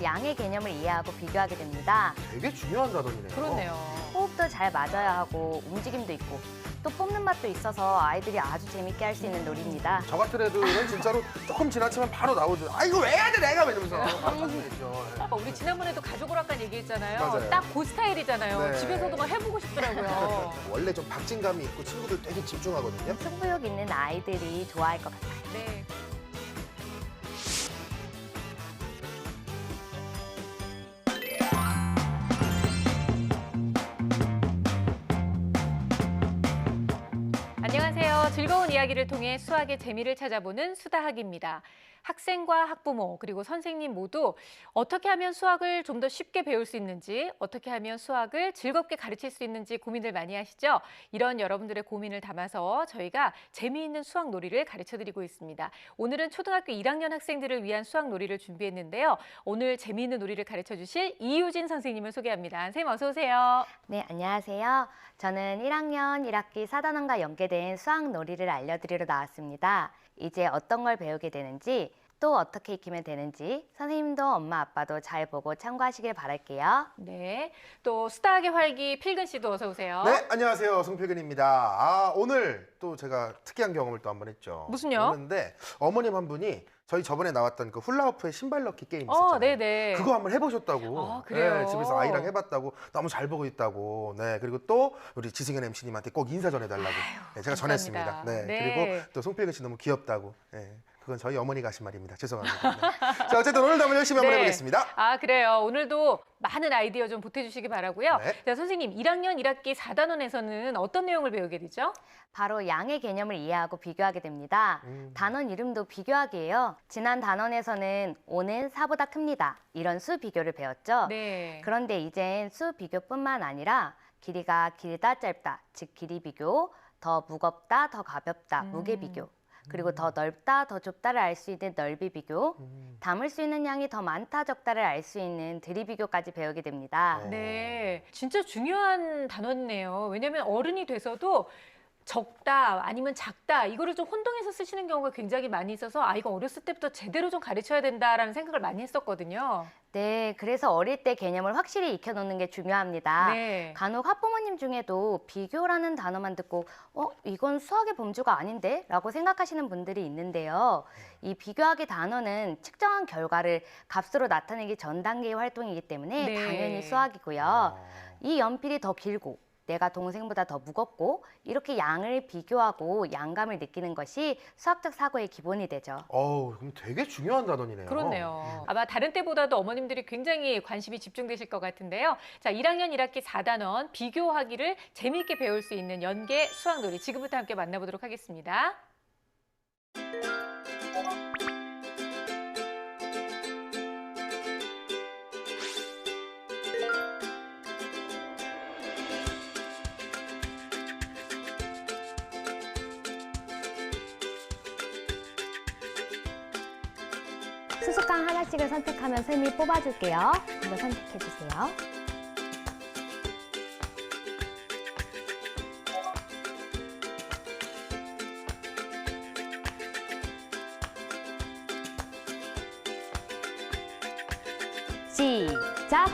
양의 개념을 이해하고 비교하게 됩니다. 되게 중요한 단원이네요. 그렇네요. 호흡도 잘 맞아야 하고 움직임도 있고 또 뽑는 맛도 있어서 아이들이 아주 재밌게 할 수 있는 놀이입니다. 저 같은 애들은 진짜로 조금 지나치면 바로 나오죠. 아 이거 왜 해야 돼 내가 이러면서 바로 짜증내죠. 우리 지난번에도 가족 오락관 얘기했잖아요. 맞아요. 딱 그 스타일이잖아요. 네. 집에서도 막 해보고 싶더라고요. 원래 좀 박진감이 있고 친구들 되게 집중하거든요. 승부욕 있는 아이들이 좋아할 것 같아요. 네. 안녕하세요. 즐거운 이야기를 통해 수학의 재미를 찾아보는 수다학입니다. 학생과 학부모 그리고 선생님 모두 어떻게 하면 수학을 좀 더 쉽게 배울 수 있는지, 어떻게 하면 수학을 즐겁게 가르칠 수 있는지 고민들 많이 하시죠? 이런 여러분들의 고민을 담아서 저희가 재미있는 수학 놀이를 가르쳐드리고 있습니다. 오늘은 초등학교 1학년 학생들을 위한 수학 놀이를 준비했는데요. 오늘 재미있는 놀이를 가르쳐주실 이유진 선생님을 소개합니다. 선생님 어서 오세요. 네, 안녕하세요. 저는 1학년 1학기 4단원과 연계된 수학 놀이를 알려드리러 나왔습니다. 이제 어떤 걸 배우게 되는지 또 어떻게 익히면 되는지 선생님도 엄마 아빠도 잘 보고 참고하시길 바랄게요. 네, 또 수다학의 활기 필근 씨도 어서 오세요. 네, 안녕하세요. 송필근입니다. 오늘 또 제가 특이한 경험을 또 한 번 했죠. 무슨요? 했는데 어머님 한 분이 저희 저번에 나왔던 그 훌라후프의 신발 넣기 게임 있었잖아요. 네네. 그거 한번 해보셨다고. 아, 그래요? 네, 집에서 아이랑 해봤다고 너무 잘 보고 있다고. 네, 그리고 또 우리 지승현 MC님한테 꼭 인사 전해달라고. 네, 제가 감사합니다. 전했습니다. 네, 네. 그리고 또 송필근 씨 너무 귀엽다고. 네, 그건 저희 어머니가 하신 말입니다. 죄송합니다. 네. 자, 어쨌든 오늘도 한번 열심히 한번 네. 해보겠습니다. 아, 그래요. 오늘도 많은 아이디어 좀 보태주시기 바라고요. 네. 자, 선생님, 1학년 1학기 4단원에서는 어떤 내용을 배우게 되죠? 바로 양의 개념을 이해하고 비교하게 됩니다. 단원 이름도 비교하기예요. 지난 단원에서는 5는 4보다 큽니다. 이런 수 비교를 배웠죠. 네. 그런데 이젠 수 비교뿐만 아니라 길이가 길다 짧다, 즉 길이 비교, 더 무겁다, 더 가볍다, 무게 비교, 그리고 더 넓다, 더 좁다를 알 수 있는 넓이 비교, 담을 수 있는 양이 더 많다, 적다를 알 수 있는 들이 비교까지 배우게 됩니다. 네. 진짜 중요한 단어네요. 왜냐면 어른이 돼서도 적다 아니면 작다 이거를 좀 혼동해서 쓰시는 경우가 굉장히 많이 있어서 아 이거 어렸을 때부터 제대로 좀 가르쳐야 된다라는 생각을 많이 했었거든요. 네, 그래서 어릴 때 개념을 확실히 익혀놓는 게 중요합니다. 네. 간혹 학부모님 중에도 비교라는 단어만 듣고 이건 수학의 범주가 아닌데? 라고 생각하시는 분들이 있는데요. 이 비교하기 단어는 측정한 결과를 값으로 나타내기 전 단계의 활동이기 때문에 네. 당연히 수학이고요. 이 연필이 더 길고 내가 동생보다 더 무겁고 이렇게 양을 비교하고 양감을 느끼는 것이 수학적 사고의 기본이 되죠. 그럼 되게 중요한 단원이네요. 그렇네요. 아마 다른 때보다도 어머님들이 굉장히 관심이 집중되실 것 같은데요. 자, 1학년 1학기 4단원 비교하기를 재미있게 배울 수 있는 연계 수학놀이 지금부터 함께 만나보도록 하겠습니다. 수수깡 하나씩을 선택하면 쌤이 뽑아줄게요. 한번 선택해주세요. 시작!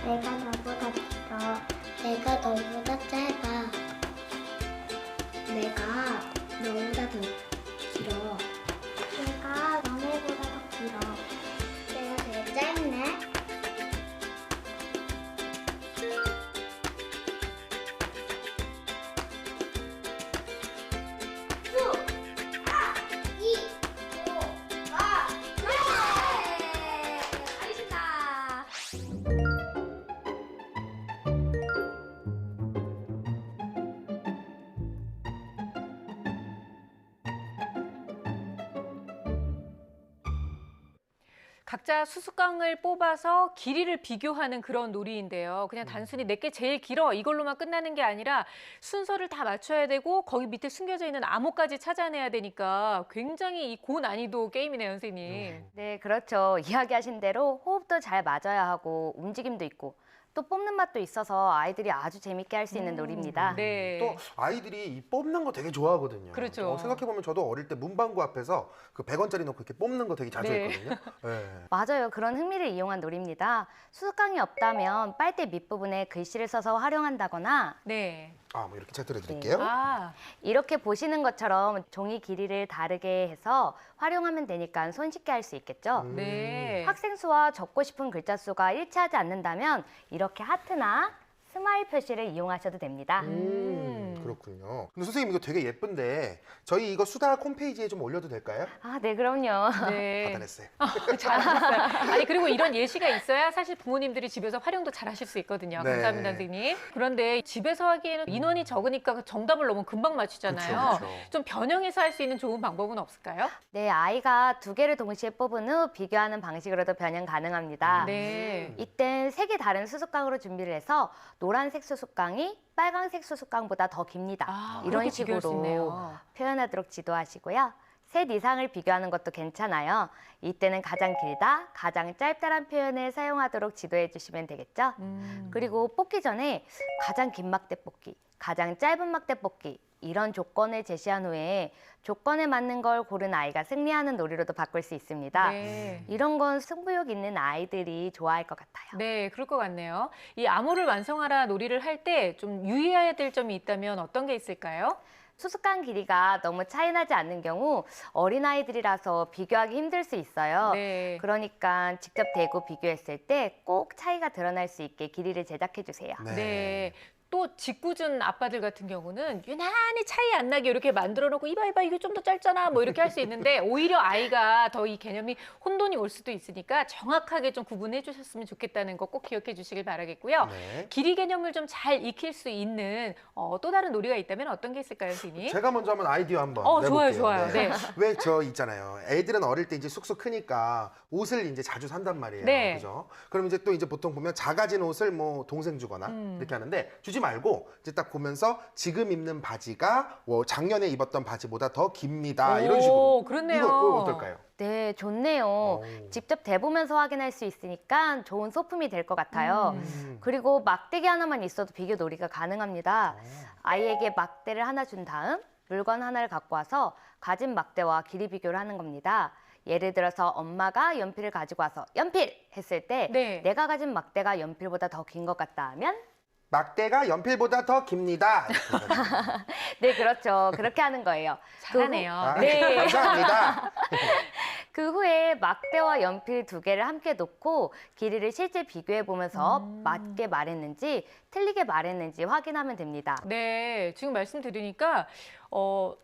내가 너보다 길어. 내가 너보다 짧아. 내가 너보다 더 길어. 내가 너네보다 더 길어. 내가 제일 짧네. 수, 하, 이, 오, 와, 네! 알겠습니다. 각자 수수깡을 뽑아서 길이를 비교하는 그런 놀이인데요. 그냥 단순히 내게 제일 길어 이걸로만 끝나는 게 아니라 순서를 다 맞춰야 되고 거기 밑에 숨겨져 있는 암호까지 찾아내야 되니까 굉장히 이 고난이도 게임이네요, 선생님. 네, 그렇죠. 이야기하신 대로 호흡도 잘 맞아야 하고 움직임도 있고 또 뽑는 맛도 있어서 아이들이 아주 재밌게 할 수 있는 놀이입니다. 네. 또 아이들이 이 뽑는 거 되게 좋아하거든요. 그렇죠. 생각해보면 저도 어릴 때 문방구 앞에서 그 100원짜리 놓고 이렇게 뽑는 거 되게 자주 네. 했거든요. 네. 맞아요. 그런 흥미를 이용한 놀이입니다. 수수깡이 없다면 빨대 밑부분에 글씨를 써서 활용한다거나 네. 뭐 이렇게 차트를 드릴게요. 아, 이렇게 보시는 것처럼 종이 길이를 다르게 해서 활용하면 되니까 손쉽게 할 수 있겠죠. 네. 학생 수와 적고 싶은 글자 수가 일치하지 않는다면 이렇게 하트나 스마일 표시를 이용하셔도 됩니다. 그렇군요. 근데 선생님 이거 되게 예쁜데 저희 이거 수다학 홈페이지에 좀 올려도 될까요? 아, 네, 그럼요. 네. 받아냈어요. 잘하셨어요. 아니 그리고 이런 예시가 있어야 사실 부모님들이 집에서 활용도 잘 하실 수 있거든요. 네. 감사합니다, 선생님. 그런데 집에서 하기에는 인원이 적으니까 정답을 너무 금방 맞추잖아요. 그쵸. 좀 변형해서 할 수 있는 좋은 방법은 없을까요? 네, 아이가 두 개를 동시에 뽑은 후 비교하는 방식으로도 변형 가능합니다. 네. 이땐 색이 다른 수수깡으로 준비를 해서 노란색 수수깡이 빨간색 수수깡보다 더 깁니다. 아, 이런 그렇게 비교할 수 식으로 있네요. 표현하도록 지도하시고요. 셋 이상을 비교하는 것도 괜찮아요. 이때는 가장 길다, 가장 짧다란 표현을 사용하도록 지도해 주시면 되겠죠. 그리고 뽑기 전에 가장 긴 막대 뽑기, 가장 짧은 막대 뽑기 이런 조건을 제시한 후에 조건에 맞는 걸 고른 아이가 승리하는 놀이로도 바꿀 수 있습니다. 네. 이런 건 승부욕 있는 아이들이 좋아할 것 같아요. 네, 그럴 것 같네요. 이 암호를 완성하라 놀이를 할 때 좀 유의해야 될 점이 있다면 어떤 게 있을까요? 수수깡 길이가 너무 차이 나지 않는 경우 어린아이들이라서 비교하기 힘들 수 있어요. 네. 그러니까 직접 대고 비교했을 때 꼭 차이가 드러날 수 있게 길이를 제작해 주세요. 네. 또 짓궂은 아빠들 같은 경우는 유난히 차이 안 나게 이렇게 만들어 놓고 이봐 이게 좀 더 짧잖아 뭐 이렇게 할 수 있는데 오히려 아이가 더 이 개념이 혼돈이 올 수도 있으니까 정확하게 좀 구분해 주셨으면 좋겠다는 거 꼭 기억해 주시길 바라겠고요. 네. 길이 개념을 좀 잘 익힐 수 있는 또 다른 놀이가 있다면 어떤 게 있을까요, 선생님? 제가 먼저 한번 아이디어 한번 좋아요, 내볼게요. 좋아요. 네. 왜 저 있잖아요. 애들은 어릴 때 이제 쑥쑥 크니까 옷을 이제 자주 산단 말이에요. 네. 그죠? 그럼 이제 또 이제 보통 보면 작아진 옷을 뭐 동생 주거나 이렇게 하는데 주지 말고 이제 딱 보면서 지금 입는 바지가 뭐 작년에 입었던 바지보다 더 깁니다. 이런 식으로. 그렇네요. 이거 어떨까요? 네, 좋네요. 오. 직접 대보면서 확인할 수 있으니까 좋은 소품이 될 것 같아요. 그리고 막대기 하나만 있어도 비교 놀이가 가능합니다. 아이에게 막대를 하나 준 다음 물건 하나를 갖고 와서 가진 막대와 길이 비교를 하는 겁니다. 예를 들어서 엄마가 연필을 가지고 와서 연필! 했을 때 네. 내가 가진 막대가 연필보다 더 긴 것 같다 하면 막대가 연필보다 더 깁니다. 네, 그렇죠. 그렇게 하는 거예요. 잘하네요. 네. 감사합니다. 그 후에 막대와 연필 두 개를 함께 놓고 길이를 실제 비교해 보면서 맞게 말했는지 틀리게 말했는지 확인하면 됩니다. 네, 지금 말씀 들으니까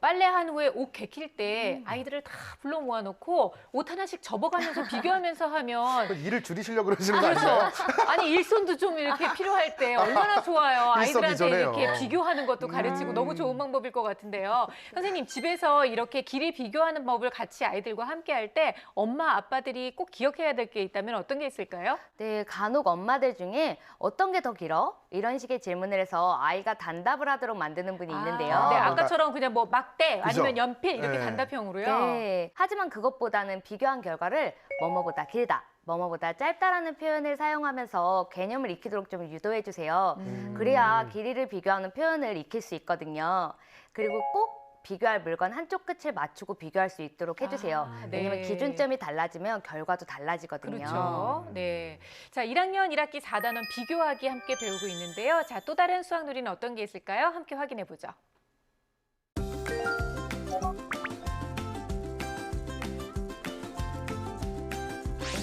빨래한 후에 옷 개킬 때 아이들을 다 불러 모아놓고 옷 하나씩 접어가면서 비교하면서 하면 일을 줄이시려고 그러시는 거 아니에요? 그렇죠. 아니 일손도 좀 이렇게 필요할 때 얼마나 좋아요. 아이들한테 일석이조네요. 이렇게 비교하는 것도 가르치고 너무 좋은 방법일 것 같은데요. 선생님 집에서 이렇게 길이 비교하는 법을 같이 아이들과 함께 할 때 엄마 아빠들이 꼭 기억해야 될 게 있다면 어떤 게 있을까요? 네, 간혹 엄마들 중에 어떤 게 더 길어? 이런 식의 질문을 해서 아이가 단답을 하도록 만드는 분이 있는데요. 네, 아, 아까처럼 그냥 뭐 막대 아니면 그죠? 연필 이렇게 네. 단답형으로요. 네, 하지만 그것보다는 비교한 결과를 뭐뭐보다 길다, 뭐뭐보다 짧다라는 표현을 사용하면서 개념을 익히도록 좀 유도해 주세요. 그래야 길이를 비교하는 표현을 익힐 수 있거든요. 그리고 꼭 비교할 물건 한쪽 끝을 맞추고 비교할 수 있도록 해주세요. 네. 왜냐면 기준점이 달라지면 결과도 달라지거든요. 그렇죠. 네. 자, 1학년 1학기 4단원 비교하기 함께 배우고 있는데요. 자, 또 다른 수학 놀이는 어떤 게 있을까요? 함께 확인해 보죠.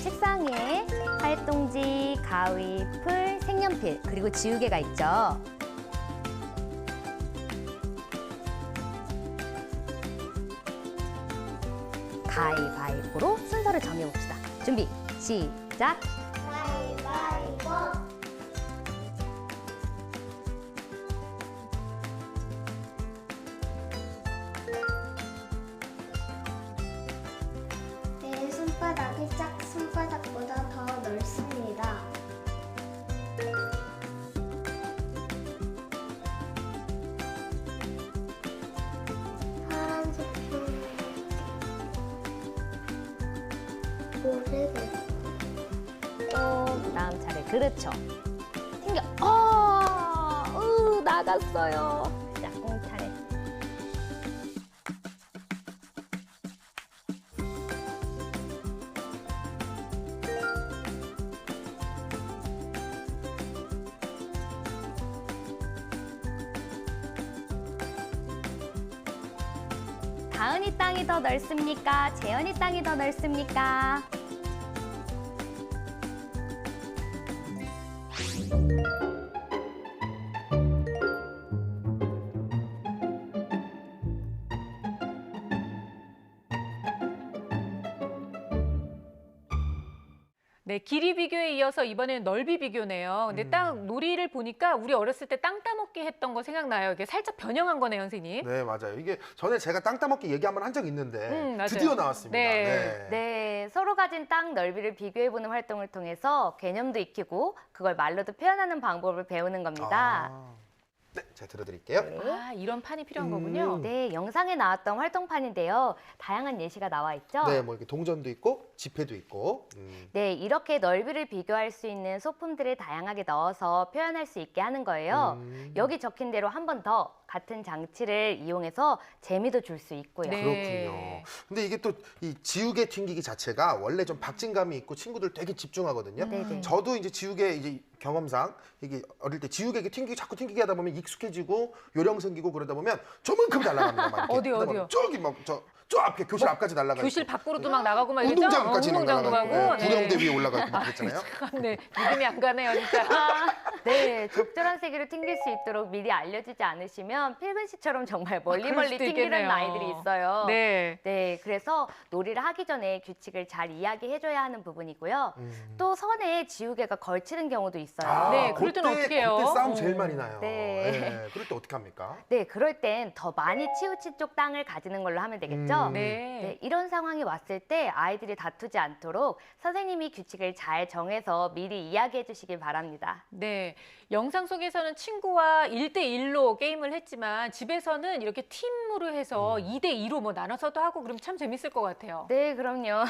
책상에 활동지, 가위, 풀, 색연필, 그리고 지우개가 있죠. 가위바위보로 순서를 정해봅시다. 준비, 시작! 가위바위보. 내 손바닥이 짝 손바닥보다 더 넓습니다. 파란 소품 모르겠어. 또 다음 차례, 그렇죠. 나갔어요. 짝꿍 차례. 다은이 땅이 더 넓습니까? 재현이 땅이 더 넓습니까? 네, 길이 비교에 이어서 이번에는 넓이 비교네요. 근데 딱 놀이를 보니까 우리 어렸을 때 땅 따먹기 했던 거 생각나요. 이게 살짝 변형한 거네요, 선생님. 네, 맞아요. 이게 전에 제가 땅 따먹기 얘기 한번 한 적 있는데 맞아요. 드디어 나왔습니다. 네. 네, 서로 가진 땅 넓이를 비교해보는 활동을 통해서 개념도 익히고 그걸 말로도 표현하는 방법을 배우는 겁니다. 네, 제가 들어드릴게요. 아, 이런 판이 필요한 거군요. 네, 영상에 나왔던 활동판인데요. 다양한 예시가 나와 있죠? 네, 뭐 이렇게 동전도 있고 지폐도 있고. 네, 이렇게 넓이를 비교할 수 있는 소품들을 다양하게 넣어서 표현할 수 있게 하는 거예요. 여기 적힌 대로 한 번 더 같은 장치를 이용해서 재미도 줄 수 있고요. 네. 그렇군요. 근데 이게 또 이 지우개 튕기기 자체가 원래 좀 박진감이 있고 친구들 되게 집중하거든요. 네네. 저도 이제 지우개 이제 경험상 이게 어릴 때 지우개 이렇게 튕기기 자꾸 튕기게 하다 보면 익숙해지고 요령 생기고 그러다 보면 저만큼 날아갑니다. 막 이렇게. 어디요, 그러다 어디요? 보면 저기 막 저 앞에 교실 앞까지 날아가고. 교실 밖으로도 막 나가고 막 이러죠? 운동장까지 운동장도 가고. 네, 구령대 위에 올라가 있고 막 그랬잖아요. 네, 믿음이 안 가네요, 진짜. 네, 적절한 세기로 튕길 수 있도록 미리 알려주지 않으시면 필근 씨처럼 정말 멀리 그럴 멀리 수도 튕기는 있겠네요. 아이들이 있어요. 네. 네, 그래서 놀이를 하기 전에 규칙을 잘 이야기해줘야 하는 부분이고요. 또 선에 지우개가 걸치는 경우도 있어요. 네, 그럴 때는 어떻게 해요? 그때 싸움 제일 많이 나요. 네. 그럴 때 어떻게 합니까? 네, 그럴 땐 더 많이 치우친 쪽 땅을 가지는 걸로 하면 되겠죠? 네. 네, 이런 상황이 왔을 때 아이들이 다투지 않도록 선생님이 규칙을 잘 정해서 미리 이야기해 주시길 바랍니다. 네. 영상 속에서는 친구와 1대1로 게임을 했지만 집에서는 이렇게 팀으로 해서 2대2로 뭐 나눠서도 하고 그럼 참 재밌을 것 같아요. 네, 그럼요.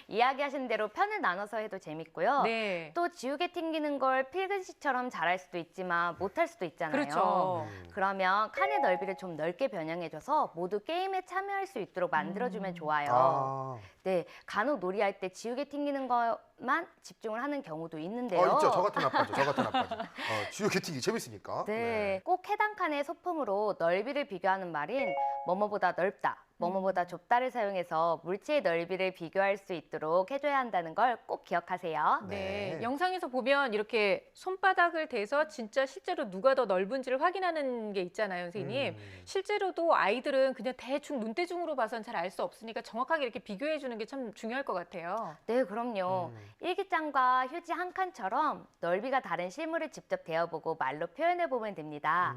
이야기하신 대로 편을 나눠서 해도 재밌고요. 네. 또 지우개 튕기는 걸 필근 씨처럼 잘할 수도 있지만 못할 수도 있잖아요. 그렇죠. 그러면 칸의 넓이를 좀 넓게 변형해줘서 모두 게임에 참여할 수 있도록 만들어주면 좋아요. 아, 네, 간혹 놀이할 때 지우개 튕기는 것만 집중을 하는 경우도 있는데요. 있죠. 저 같은 아빠죠. 저 같은 아빠죠. 지우개 튀기 재밌으니까. 네, 꼭 해당 칸의 소품으로 넓이를 비교하는 말인 뭐뭐보다 넓다, 뭐뭐보다 좁다를 사용해서 물체의 넓이를 비교할 수 있도록 해줘야 한다는 걸 꼭 기억하세요. 네. 네. 영상에서 보면 이렇게 손바닥을 대서 진짜 실제로 누가 더 넓은지를 확인하는 게 있잖아요, 선생님. 실제로도 아이들은 그냥 대충 눈대중으로 봐선 잘 알 수 없으니까 정확하게 이렇게 비교해 주는 게 참 중요할 것 같아요. 네, 그럼요. 일기장과 휴지 한 칸처럼 넓이가 다른 실물을 직접 대어보고 말로 표현해 보면 됩니다.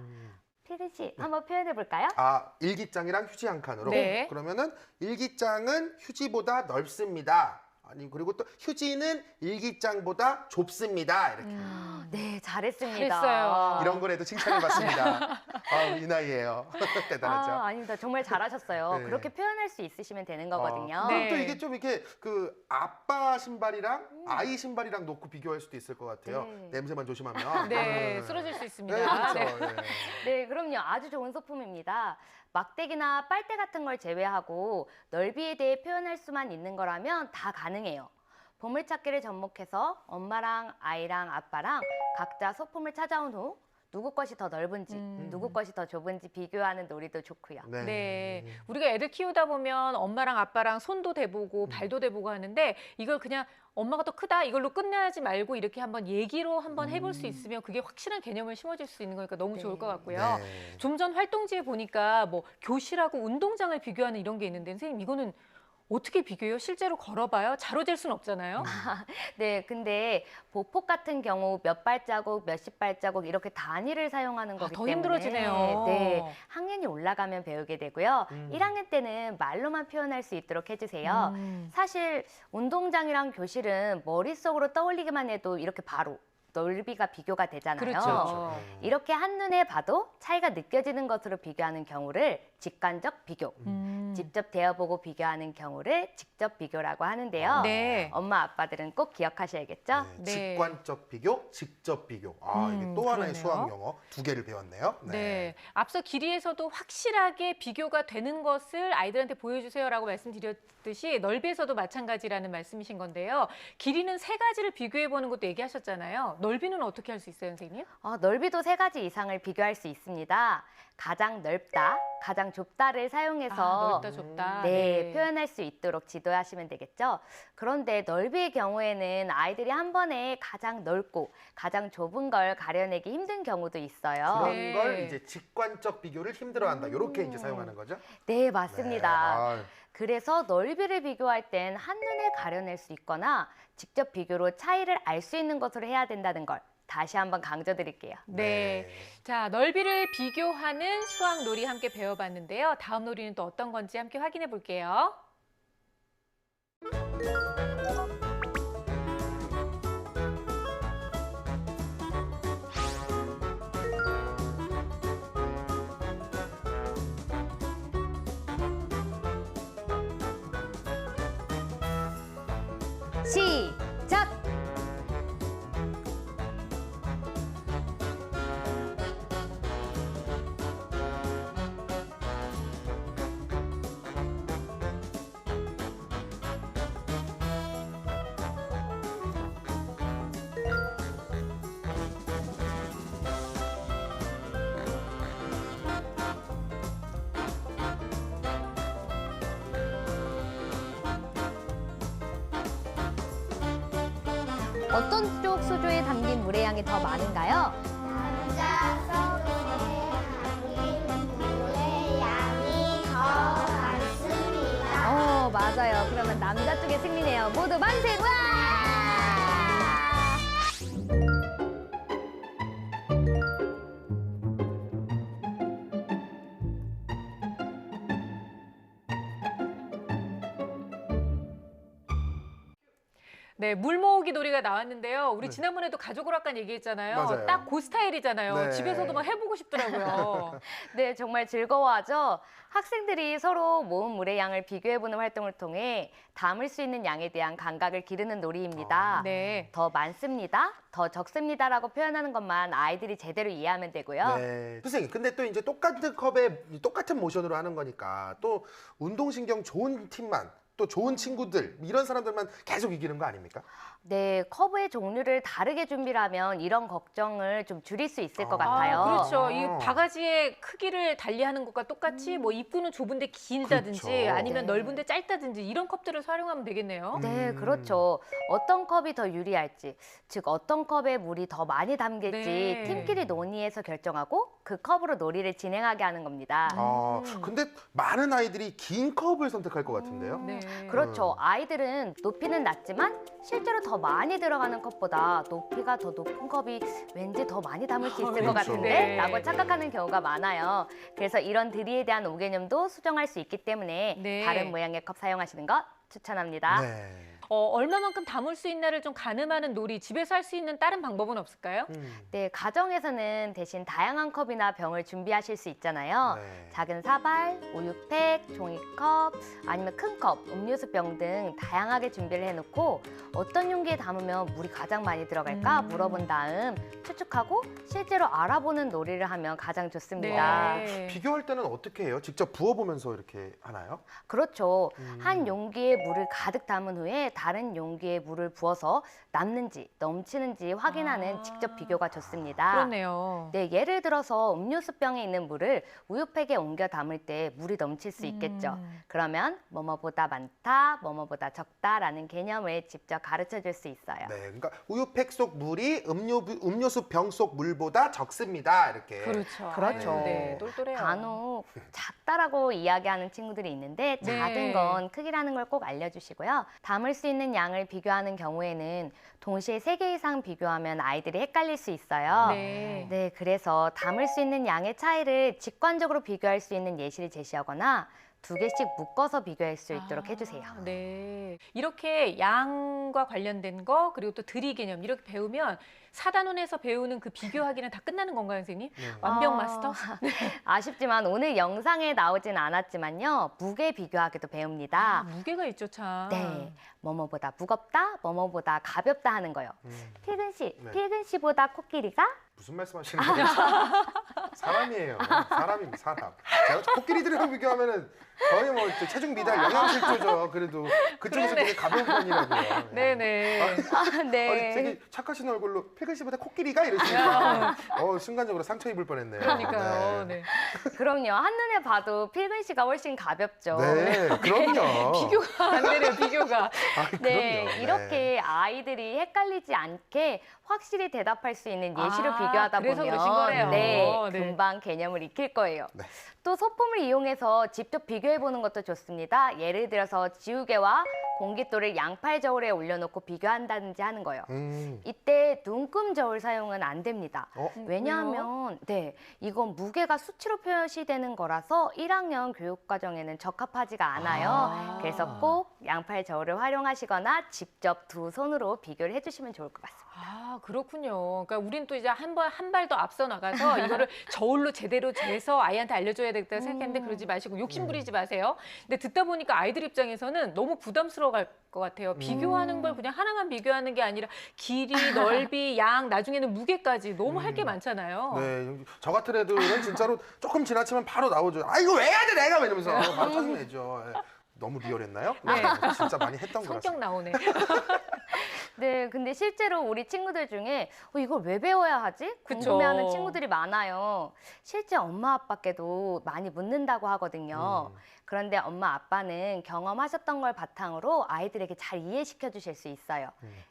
필근 씨, 한번 표현해 볼까요? 일기장이랑 휴지 한 칸으로. 네. 그러면은 일기장은 휴지보다 넓습니다. 아니 그리고 또 휴지는 일기장보다 좁습니다. 이렇게. 네, 잘했습니다. 잘했어요. 이런 거라도 칭찬을 받습니다. 이 나이에요. 대단하죠. 아닙니다. 정말 잘하셨어요. 네. 그렇게 표현할 수 있으시면 되는 거거든요. 그럼 네. 또 이게 좀 이렇게 그 아빠 신발이랑 아이 신발이랑 놓고 비교할 수도 있을 것 같아요. 네. 냄새만 조심하면. 네, 쓰러질 수 있습니다. 네, 그렇죠. 네. 네. 네, 그럼요. 아주 좋은 소품입니다. 막대기나 빨대 같은 걸 제외하고 넓이에 대해 표현할 수만 있는 거라면 다 가능해요. 보물찾기를 접목해서 엄마랑 아이랑 아빠랑 각자 소품을 찾아온 후 누구 것이 더 넓은지, 누구 것이 더 좁은지 비교하는 놀이도 좋고요. 네. 우리가 애들 키우다 보면 엄마랑 아빠랑 손도 대보고 발도 대보고 하는데 이걸 그냥 엄마가 더 크다 이걸로 끝나지 말고 이렇게 한번 얘기로 한번 해볼 수 있으면 그게 확실한 개념을 심어줄 수 있는 거니까 너무 네. 좋을 것 같고요. 네. 좀 전 활동지에 보니까 뭐 교실하고 운동장을 비교하는 이런 게 있는데 선생님 이거는 어떻게 비교해요? 실제로 걸어봐요? 자로 잴 수는 없잖아요. 네, 근데 보폭 같은 경우 몇 발자국, 몇십 발자국 이렇게 단위를 사용하는 거기 더 때문에 힘들어지네요. 네, 학년이 올라가면 배우게 되고요. 1학년 때는 말로만 표현할 수 있도록 해주세요. 사실 운동장이랑 교실은 머릿속으로 떠올리기만 해도 이렇게 바로 넓이가 비교가 되잖아요. 그렇죠. 이렇게 한눈에 봐도 차이가 느껴지는 것으로 비교하는 경우를 직관적 비교, 직접 대어보고 비교하는 경우를 직접 비교라고 하는데요. 네. 엄마 아빠들은 꼭 기억하셔야겠죠? 네. 직관적 비교, 직접 비교. 이게 또 하나의 그러네요. 수학 용어 두 개를 배웠네요. 네. 앞서 길이에서도 확실하게 비교가 되는 것을 아이들한테 보여주세요라고 말씀드렸듯이 넓이에서도 마찬가지라는 말씀이신 건데요. 길이는 세 가지를 비교해보는 것도 얘기하셨잖아요. 넓이는 어떻게 할 수 있어요, 선생님? 넓이도 세 가지 이상을 비교할 수 있습니다. 가장 넓다, 가장 좁다를 사용해서 넓다, 좁다. 네, 표현할 수 있도록 지도하시면 되겠죠. 그런데 넓이의 경우에는 아이들이 한 번에 가장 넓고 가장 좁은 걸 가려내기 힘든 경우도 있어요. 그런 네. 걸 이제 직관적 비교를 힘들어한다. 이렇게 이제 사용하는 거죠. 네, 맞습니다. 네. 그래서 넓이를 비교할 땐 한눈에 가려낼 수 있거나 직접 비교로 차이를 알 수 있는 것으로 해야 된다는 걸 다시 한번 강조드릴게요. 네. 자, 넓이를 비교하는 수학 놀이 함께 배워봤는데요. 다음 놀이는 또 어떤 건지 함께 확인해 볼게요. 시작! 어떤 쪽 수조에 담긴 물의 양이 더 많은가요? 남자 서로에 담긴 물의 양이 더 많습니다. 맞아요. 그러면 남자 쪽의 승리네요. 모두 만세! 와! 네, 물 모으기 놀이가 나왔는데요. 우리 네. 지난번에도 가족 오락관 얘기했잖아요. 맞아요. 딱 그 스타일이잖아요. 네. 집에서도 막 해보고 싶더라고요. 네, 정말 즐거워하죠. 학생들이 서로 모은 물의 양을 비교해보는 활동을 통해 담을 수 있는 양에 대한 감각을 기르는 놀이입니다. 네. 더 많습니다, 더 적습니다라고 표현하는 것만 아이들이 제대로 이해하면 되고요. 네. 선생님, 근데 또 이제 똑같은 컵에 똑같은 모션으로 하는 거니까 또 운동신경 좋은 팀만 또 좋은 친구들 이런 사람들만 계속 이기는 거 아닙니까? 네, 컵의 종류를 다르게 준비를 하면 이런 걱정을 좀 줄일 수 있을 것 같아요. 그렇죠. 이 바가지의 크기를 달리하는 것과 똑같이 뭐 입구는 좁은데 길다든지 그렇죠. 아니면 네. 넓은데 짧다든지 이런 컵들을 활용하면 되겠네요. 네, 그렇죠. 어떤 컵이 더 유리할지, 즉 어떤 컵에 물이 더 많이 담길지 네. 팀끼리 논의해서 결정하고 그 컵으로 놀이를 진행하게 하는 겁니다. 근데 많은 아이들이 긴 컵을 선택할 것 같은데요. 네. 그렇죠. 아이들은 높이는 낮지만 실제로 더 많이 들어가는 컵보다 높이가 더 높은 컵이 왠지 더 많이 담을 수 있을 것 그렇죠. 같은데 네. 라고 착각하는 경우가 많아요. 그래서 이런 들이에 대한 오개념도 수정할 수 있기 때문에 네. 다른 모양의 컵 사용하시는 것 추천합니다. 네. 얼마만큼 담을 수 있나를 좀 가늠하는 놀이, 집에서 할 수 있는 다른 방법은 없을까요? 네, 가정에서는 대신 다양한 컵이나 병을 준비하실 수 있잖아요. 네. 작은 사발, 우유팩, 종이컵, 아니면 큰 컵, 음료수병 등 다양하게 준비를 해놓고 어떤 용기에 담으면 물이 가장 많이 들어갈까 물어본 다음 추측하고 실제로 알아보는 놀이를 하면 가장 좋습니다. 네. 비교할 때는 어떻게 해요? 직접 부어보면서 이렇게 하나요? 그렇죠. 한 용기에 물을 가득 담은 후에 다른 용기에 물을 부어서 남는지 넘치는지 확인하는 직접 비교가 좋습니다. 그렇네요. 네, 예를 들어서 음료수병에 있는 물을 우유팩에 옮겨 담을 때 물이 넘칠 수 있겠죠. 그러면 뭐뭐보다 많다, 뭐뭐보다 적다라는 개념을 직접 가르쳐 줄 수 있어요. 네, 그러니까 우유팩 속 물이 음료수 병 속 물보다 적습니다. 이렇게. 그렇죠. 그렇죠. 아유, 네, 똘똘해요. 간혹 작다라고 이야기하는 친구들이 있는데 네. 작은 건 크기라는 걸 꼭 알려주시고요. 담을 수 있는 양을 비교하는 경우에는 동시에 3개 이상 비교하면 아이들이 헷갈릴 수 있어요. 네. 네, 그래서 담을 수 있는 양의 차이를 직관적으로 비교할 수 있는 예시를 제시하거나 두 개씩 묶어서 비교할 수 있도록 해주세요. 네. 이렇게 양과 관련된 거 그리고 또 들이 개념 이렇게 배우면 4단원에서 배우는 그 비교하기는 다 끝나는 건가요, 선생님? 네. 완벽 어, 마스터? 아쉽지만 오늘 영상에 나오진 않았지만요. 무게 비교하기도 배웁니다. 무게가 있죠, 참. 네, 뭐뭐보다 무겁다, 뭐뭐보다 가볍다 하는 거요. 필근 씨, 네. 필근 씨보다 코끼리가 무슨 말씀하시는 거예요? 사람이에요. 사람입니다. 사람. 제가 코끼리들이랑 비교하면은 거의 뭐 체중 미달 영양실조죠. 그래도 그쪽에서 되게 가벼운 편이라고요. 네네. 아, 네. 되게 착하신 얼굴로 필근 씨보다 코끼리가 이러시니까 순간적으로 상처 입을 뻔했네요. 그러니까요. 네. 그럼요. 한눈에 봐도 필근 씨가 훨씬 가볍죠. 네, 그럼요. 비교가 안 되네요, 비교가. 아, 네, 그럼요. 이렇게 아이들이 헷갈리지 않게 확실히 대답할 수 있는 예시로 비교하다 그래서 보면 그러신 거네요. 네, 네. 금방 개념을 익힐 거예요. 네. 또 소품을 이용해서 직접 비교해 보는 것도 좋습니다. 예를 들어서 지우개와 공깃돌을 양팔 저울에 올려놓고 비교한다든지 하는 거예요. 이때 눈금 저울 사용은 안 됩니다. 왜냐하면 네, 이건 무게가 수치로 표시되는 거라서 1학년 교육과정에는 적합하지가 않아요. 그래서 꼭 양팔 저울을 활용하시거나 직접 두 손으로 비교를 해주시면 좋을 것 같습니다. 아, 그렇군요. 그러니까 우린 또 이제 한 발 더 앞서 나가서 이거를 저울로 제대로 재서 아이한테 알려줘야 되겠다 생각했는데 그러지 마시고 욕심 부리지 마세요. 근데 듣다 보니까 아이들 입장에서는 너무 부담스러워 갈 것 같아요. 비교하는 걸 그냥 하나만 비교하는 게 아니라 길이, 넓이, 양, 나중에는 무게까지 너무 할 게 많잖아요. 네, 저 같은 애들은 진짜로 조금 지나치면 바로 나오죠. 아 이거 왜 해야 돼 내가 이러면서 바로 짜증내죠. 예. 너무 리얼했나요? 네. 진짜 많이 했던 것 성격 같습니다. 나오네. 네, 근데 실제로 우리 친구들 중에 이걸 왜 배워야 하지? 그쵸. 궁금해하는 친구들이 많아요. 실제 엄마 아빠께도 많이 묻는다고 하거든요. 그런데 엄마 아빠는 경험하셨던 걸 바탕으로 아이들에게 잘 이해시켜 주실 수 있어요.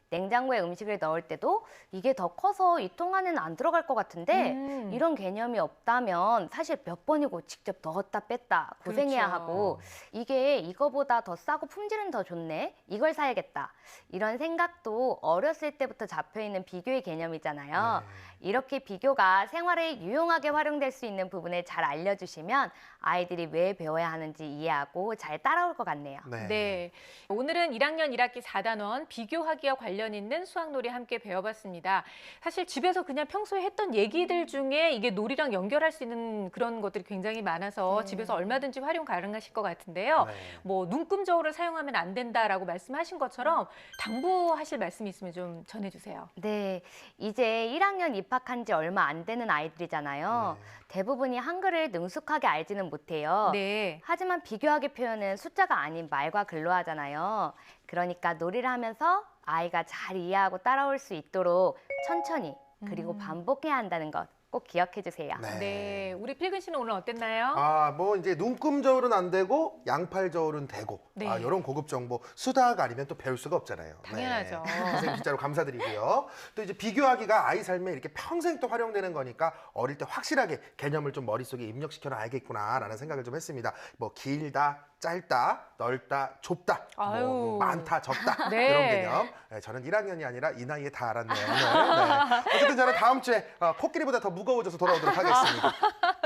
냉장고에 음식을 넣을 때도 이게 더 커서 이 통 안에는 안 들어갈 것 같은데 이런 개념이 없다면 사실 몇 번이고 직접 넣었다 뺐다 고생해야 그렇죠. 하고 이게 이거보다 더 싸고 품질은 더 좋네 이걸 사야겠다 이런 생각도 어렸을 때부터 잡혀있는 비교의 개념이잖아요. 이렇게 비교가 생활에 유용하게 활용될 수 있는 부분을 잘 알려주시면 아이들이 왜 배워야 하는지 이해하고 잘 따라올 것 같네요. 네. 오늘은 1학년 1학기 4단원 비교하기와 관련 있는 수학놀이 함께 배워봤습니다. 사실 집에서 그냥 평소에 했던 얘기들 중에 이게 놀이랑 연결할 수 있는 그런 것들이 굉장히 많아서 집에서 얼마든지 활용 가능하실 것 같은데요. 네. 뭐 눈금 저울을 사용하면 안 된다라고 말씀하신 것처럼 당부하실 말씀이 있으면 좀 전해주세요. 네, 이제 1학년 입학한 지 얼마 안 되는 아이들이잖아요. 대부분이 한글을 능숙하게 알지는 못해요. 네. 하지만 비교하기 표현은 숫자가 아닌 말과 글로 하잖아요. 그러니까 놀이를 하면서 아이가 잘 이해하고 따라올 수 있도록 천천히 그리고 반복해야 한다는 것 꼭 기억해 주세요. 네. 우리 필근 씨는 오늘 어땠나요? 아, 뭐 이제 눈금 저울은 안 되고 양팔 저울은 되고 네. 이런 고급 정보 수다가 아니면 또 배울 수가 없잖아요. 당연하죠. 네. 선생님 진짜로 감사드리고요. 또 이제 비교하기가 아이 삶에 이렇게 평생 또 활용되는 거니까 어릴 때 확실하게 개념을 좀 머릿속에 입력시켜 놔야겠구나라는 생각을 좀 했습니다. 뭐 길다, 짧다, 넓다, 좁다, 아유. 뭐 많다, 적다 네. 이런 개념. 네, 저는 1학년이 아니라 이 나이에 다 알았네요. 오늘. 네. 어쨌든 저는 다음 주에 코끼리보다 더 무거워져서 돌아오도록 하겠습니다.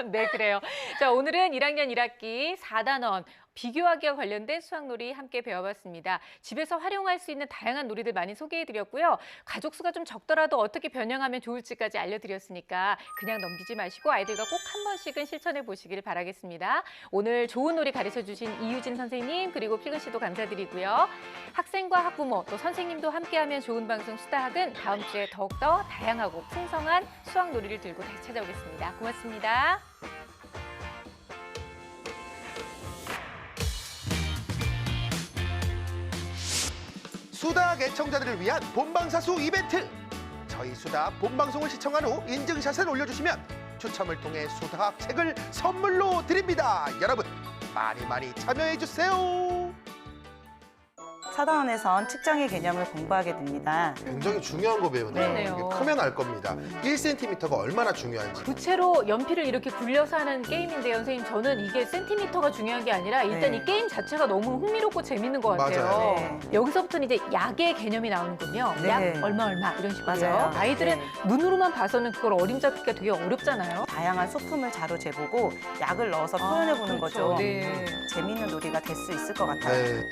네, 그래요. 자, 오늘은 1학년 1학기 4단원 비교하기와 관련된 수학놀이 함께 배워봤습니다. 집에서 활용할 수 있는 다양한 놀이들 많이 소개해드렸고요. 가족 수가 좀 적더라도 어떻게 변형하면 좋을지까지 알려드렸으니까 그냥 넘기지 마시고 아이들과 꼭 한 번씩은 실천해 보시기를 바라겠습니다. 오늘 좋은 놀이 가르쳐주신 이유진 선생님 그리고 필근 씨도 감사드리고요. 학생과 학부모 또 선생님도 함께하면 좋은 방송 수다학은 다음 주에 더욱더 다양하고 풍성한 수학놀이를 들고 다시 찾아오겠습니다. 고맙습니다. 수다 애청자들을 위한 본방사수 이벤트! 저희 수다 본방송을 시청한 후 인증샷을 올려주시면 추첨을 통해 수다학 책을 선물로 드립니다. 여러분 많이 참여해주세요. 사단원에선 측정의 개념을 공부하게 됩니다. 굉장히 중요한 거 배우네요. 그러네요. 이게 크면 알 겁니다. 1cm가 얼마나 중요한지. 부채로 연필을 이렇게 굴려서 하는 게임인데요, 선생님. 저는 이게 센티미터가 중요한 게 아니라 일단 네. 이 게임 자체가 너무 흥미롭고 재밌는 것 같아요. 맞아요. 네. 여기서부터는 이제 약의 개념이 나오는군요. 네. 약 얼마 이런 식으로요. 맞아요. 아이들은 네. 눈으로만 봐서는 그걸 어림잡기가 되게 어렵잖아요. 다양한 소품을 자로 재보고 약을 넣어서 표현해보는 그렇죠. 거죠. 네. 재미있는 놀이가 될 수 있을 것 같아요. 네.